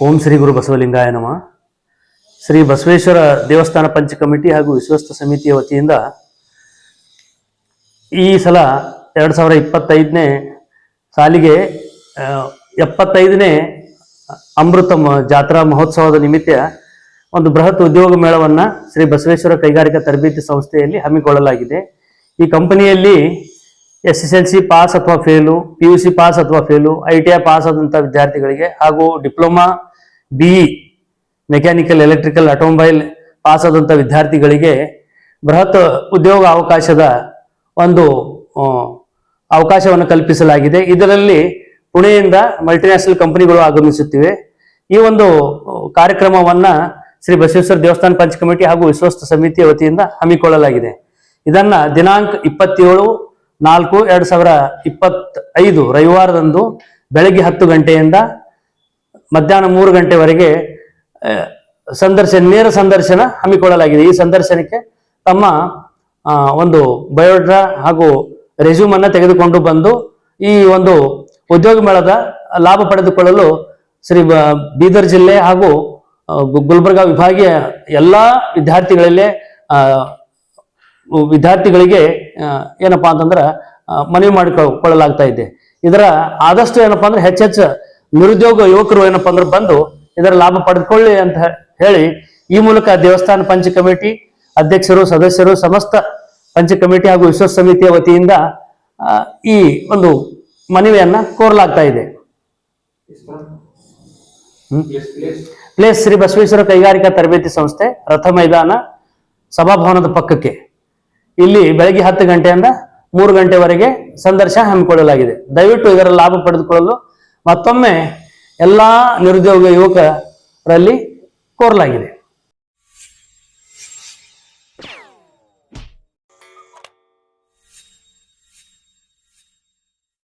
ಓಂ ಶ್ರೀ ಗುರು ಬಸವಲಿಂಗಾಯ ನಮಃ. ಶ್ರೀ ಬಸವೇಶ್ವರ ದೇವಸ್ಥಾನ ಪಂಚ ಕಮಿಟಿ ಹಾಗೂ ವಿಶ್ವಸ್ತ ಸಮಿತಿಯ ವತಿಯಿಂದ ಈ ಸಲ 2025ನೇ ಸಾಲಿಗೆ 75ನೇ ಅಮೃತ ಜಾತ್ರಾ ಮಹೋತ್ಸವದ ನಿಮಿತ್ತ ಒಂದು ಬೃಹತ್ ಉದ್ಯೋಗ ಮೇಳವನ್ನು ಶ್ರೀ ಬಸವೇಶ್ವರ ಕೈಗಾರಿಕಾ ತರಬೇತಿ ಸಂಸ್ಥೆಯಲ್ಲಿ ಹಮ್ಮಿಕೊಳ್ಳಲಾಗಿದೆ. ಈ ಕಂಪನಿಯಲ್ಲಿ SSLC ಪಾಸ್ ಅಥವಾ ಫೇಲು, PUC ಪಾಸ್ ಅಥವಾ ಫೇಲು, ITI ಪಾಸ್ ಆದಂಥ ವಿದ್ಯಾರ್ಥಿಗಳಿಗೆ ಹಾಗೂ diploma BE mechanical, electrical, automobile pass ಆದಂಥ ವಿದ್ಯಾರ್ಥಿಗಳಿಗೆ ಬೃಹತ್ ಉದ್ಯೋಗ ಅವಕಾಶದ ಒಂದು ಅವಕಾಶವನ್ನು ಕಲ್ಪಿಸಲಾಗಿದೆ. ಇದರಲ್ಲಿ ಪುಣೆಯಿಂದ ಮಲ್ಟಿನ್ಯಾಷನಲ್ ಕಂಪನಿಗಳು ಆಗಮಿಸುತ್ತಿವೆ. ಈ ಒಂದು ಕಾರ್ಯಕ್ರಮವನ್ನು ಶ್ರೀ ಬಸವೇಶ್ವರ ದೇವಸ್ಥಾನ ಪಂಚ ಕಮಿಟಿ ಹಾಗೂ ವಿಶ್ವಸ್ತ ಸಮಿತಿಯ ವತಿಯಿಂದ ಹಮ್ಮಿಕೊಳ್ಳಲಾಗಿದೆ. ಇದನ್ನ ದಿನಾಂಕ 27/4/2025 ರವಿವಾರದಂದು ಬೆಳಗ್ಗೆ 10 ಗಂಟೆಯಿಂದ ಮಧ್ಯಾಹ್ನ 3 ಗಂಟೆವರೆಗೆ ನೇರ ಸಂದರ್ಶನ ಹಮ್ಮಿಕೊಳ್ಳಲಾಗಿದೆ. ಈ ಸಂದರ್ಶನಕ್ಕೆ ತಮ್ಮ ಒಂದು ಬಯೋಡಾಟಾ ಹಾಗೂ ರೆಸ್ಯೂಮ್ ಅನ್ನು ತೆಗೆದುಕೊಂಡು ಬಂದು ಈ ಒಂದು ಉದ್ಯೋಗ ಮೇಳದ ಲಾಭ ಪಡೆದುಕೊಳ್ಳಲು ಶ್ರೀ ಬೀದರ್ ಜಿಲ್ಲೆ ಹಾಗೂ ಗುಲ್ಬರ್ಗಾ ವಿಭಾಗೀಯ ಎಲ್ಲ ವಿದ್ಯಾರ್ಥಿಗಳಿಗೆ ಏನಪ್ಪಾ ಅಂತಂದ್ರೆ ಮನವಿ ಮಾಡಿಕೊಳ್ಳಲಾಗ್ತಾ ಇದೆ. ಇದರ ಆದಷ್ಟು ಏನಪ್ಪಾ ಅಂದ್ರೆ ಹೆಚ್ಚೆಚ್ಚು ನಿರುದ್ಯೋಗ ಯುವಕರು ಏನಪ್ಪಾ ಅಂದ್ರೆ ಬಂದು ಇದರ ಲಾಭ ಪಡೆದುಕೊಳ್ಳಿ ಅಂತ ಹೇಳಿ ಈ ಮೂಲಕ ದೇವಸ್ಥಾನ ಪಂಚ ಕಮಿಟಿ ಅಧ್ಯಕ್ಷರು, ಸದಸ್ಯರು, ಸಮಸ್ತ ಪಂಚ ಕಮಿಟಿ ಹಾಗೂ ವಿಶ್ವ ಸಮಿತಿಯ ವತಿಯಿಂದ ಈ ಒಂದು ಮನವಿಯನ್ನ ಕೋರಲಾಗ್ತಾ ಇದೆ. ಪ್ಲೇಸ್ ಶ್ರೀ ಬಸವೇಶ್ವರ ಕೈಗಾರಿಕಾ ತರಬೇತಿ ಸಂಸ್ಥೆ, ರಥ ಮೈದಾನ, ಸಭಾಭವನದ ಪಕ್ಕಕ್ಕೆ. ಇಲ್ಲಿ ಬೆಳಗ್ಗೆ 10 ಗಂಟೆಯಿಂದ 3 ಗಂಟೆವರೆಗೆ ಸಂದರ್ಶನ ಹಮ್ಮಿಕೊಳ್ಳಲಾಗಿದೆ. ದಯವಿಟ್ಟು ಇದರ ಲಾಭ ಪಡೆದುಕೊಳ್ಳಲು ಮತ್ತೊಮ್ಮೆ ಎಲ್ಲಾ ನಿರುದ್ಯೋಗ ಯುವಕರಲ್ಲಿ ಕೋರಲಾಗಿದೆ.